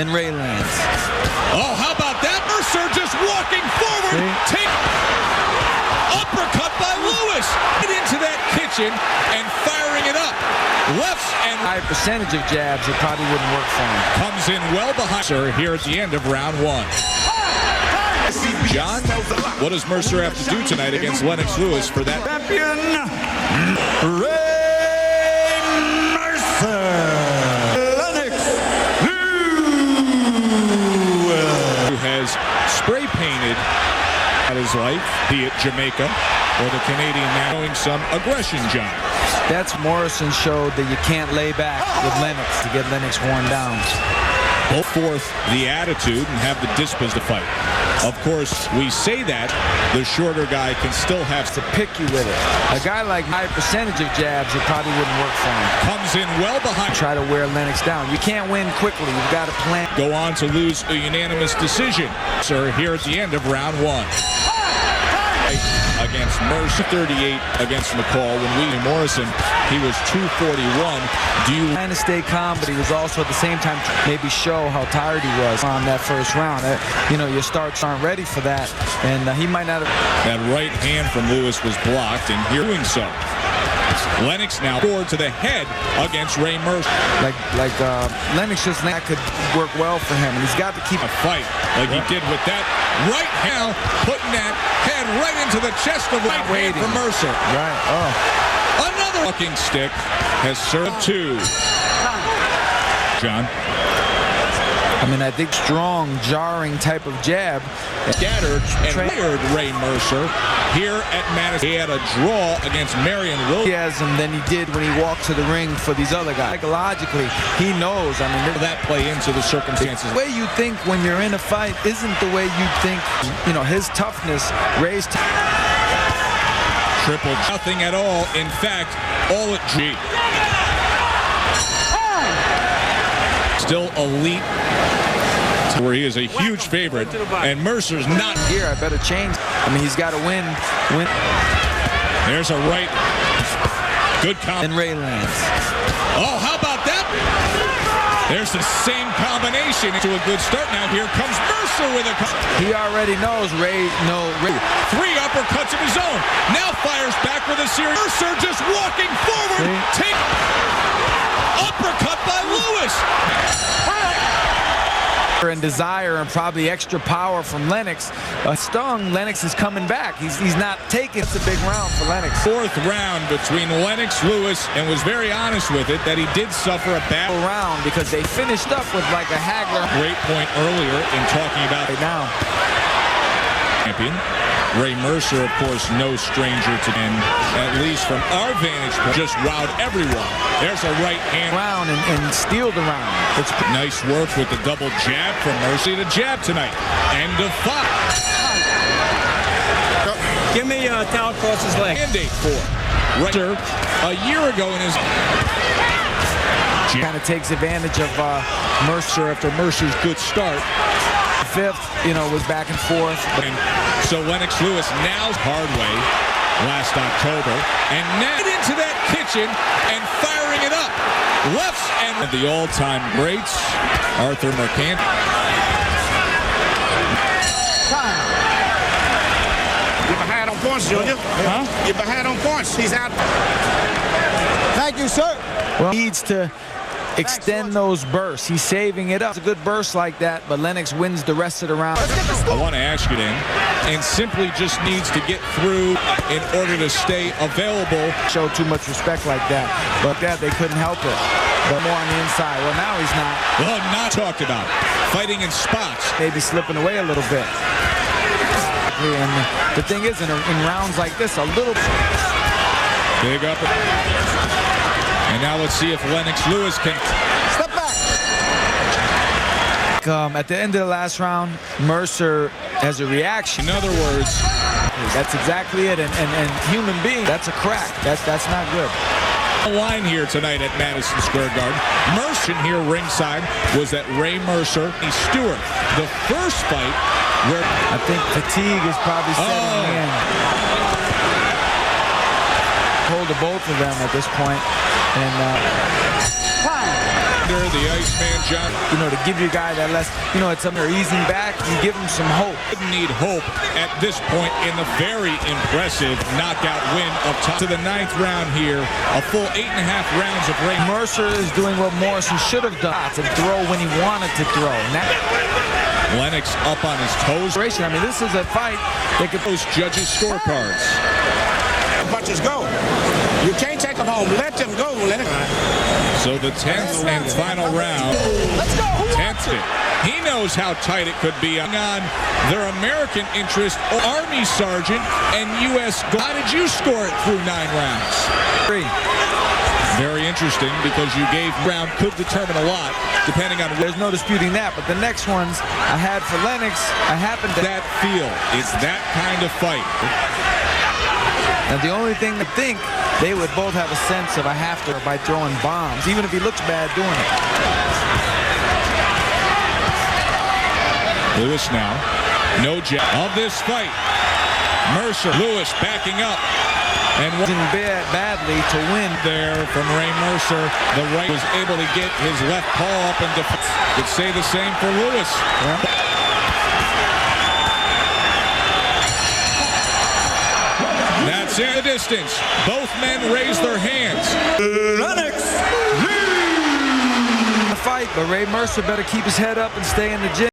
And Ray lands. Oh, how about that? Mercer just walking forward. Take uppercut by Lewis. Get into that kitchen and firing it up. Lefts and High percentage of jabs, it probably wouldn't work for him. comes in well behind Mercer here at the end of round one. John, what does Mercer have to do tonight against Lennox Lewis for that? Champion, Ray Mercer. Who has spray painted at his life, be it Jamaica or the Canadian man, showing some aggression, John. That's Morrison showed that you can't lay back with Lennox to get Lennox worn down. Both forth the attitude and have the discipline to fight. Of course, we say that the shorter guy can still have To pick you with it. A guy like high percentage of jabs, it probably wouldn't work for him. comes in well behind. Try to wear Lennox down. You can't win quickly. You've got to plan. Go on to lose a unanimous decision, sir, here at the end of round one. Against Mercer, 38 against McCall. When William Morrison, he was 241. Do you Trying to stay calm, but he was also at the same time maybe show how tired he was on that first round. Your starts aren't ready for that, and he might not have. That right hand from Lewis was blocked, and doing so. Lennox now forward to the head against Ray Mercer. Lennox just that could work well for him, and he's got to keep A fight like he did with that right hand, putting that head right into the chest of right hand for Mercer. right. Oh, Another fucking stick has served two. John. I think strong, jarring type of jab. Scattered and fired Ray Mercer here at Madison. He had a draw against Marion Williams. Than he did when he walked to the ring for these other guys. Psychologically, he knows. That play into the circumstances. The way you think when you're in a fight isn't the way you think. His toughness, Ray's Triple nothing at all. In fact, all at G. Still elite, where he is a huge favorite, and Mercer's not here. I better change. He's got to win. There's a right. Good And Ray lands. Oh, how about that? There's the same combination to a good start. Now here comes Mercer with a. He already knows Ray. Three uppercuts of his own. Now fires back with a series. Mercer just walking forward. Take uppercut by Lewis. And desire and probably extra power from Lennox. Stung. Lennox is coming back. He's not taking. It's a big round for Lennox. Fourth round between Lennox Lewis, and was very honest with it that he did suffer a bad round because they finished up with like a haggler. Great point earlier in talking about right now. Champion. Ray Mercer, of course, no stranger to him, at least from our vantage point, just wowed everyone. There's a right hand. Round and steal the round. It's nice work with the double jab from Mercer. The jab tonight. End of 5. Give me a towel across his leg. Mandate for Mercer a year ago in his. Kind of takes advantage of Mercer after Mercer's good start. Fifth, was back and forth. And so Lennox Lewis now's hard way last October, and now into that kitchen and firing it up. Lefts and the all-time greats, Arthur Mercante. You're behind on points, Junior. Huh? You're behind on points. He's out. Thank you, sir. Well, he needs to extend those bursts. He's saving it up. It's a good burst like that, but Lennox wins the rest of the round. I want to ask you then, and simply just needs to get through in order to stay available. Show too much respect like that, but they couldn't help it. But more on the inside. Well, now he's not. Well, not talked about. Fighting in spots. Maybe slipping away a little bit. And the thing is, in rounds like this, a little big up. And now let's see if Lennox Lewis can step back. At the end of the last round, Mercer has a reaction. In other words, that's exactly it. And human being, that's a crack. That's not good. The line here tonight at Madison Square Garden. Mercer here ringside was that Ray Mercer, Stewart. The first fight where I think fatigue is probably setting in. Hold of both of them at this point. And The Iceman John. You know, to give your guy that less, you know, it's something they're easing back, you give him some hope. Need hope at this point in the very impressive knockout win of top to the 9th round here. A full 8.5 rounds of rain. Mercer is doing what Morrison should have done, to throw when he wanted to throw. Now, Lennox up on his toes. I mean, this is a fight that could Those judges' scorecards. Punches go. You can't take them home. Let them go, Lennox. So the 10th and final round. Let's go. 10th. He knows how tight it could be on their American interest. Army Sergeant and U.S. How did you score it through 9 rounds? 3. Very interesting because you gave round could determine a lot depending on. There's no disputing that, but the next ones I had for Lennox, I happened to That feel. It's that kind of fight. Now, the only thing I think they would both have a sense of I have to by throwing bombs, even if he looks bad doing it. Lewis now. No jab of this fight. Mercer. Lewis backing up. And Bad badly to win. There from Ray Mercer. The right was able to get his left paw up and could say the same for Lewis. Yeah. That's in the distance. Both men raise their hands. Lennox. Fight, but Ray Mercer better keep his head up and stay in the gym.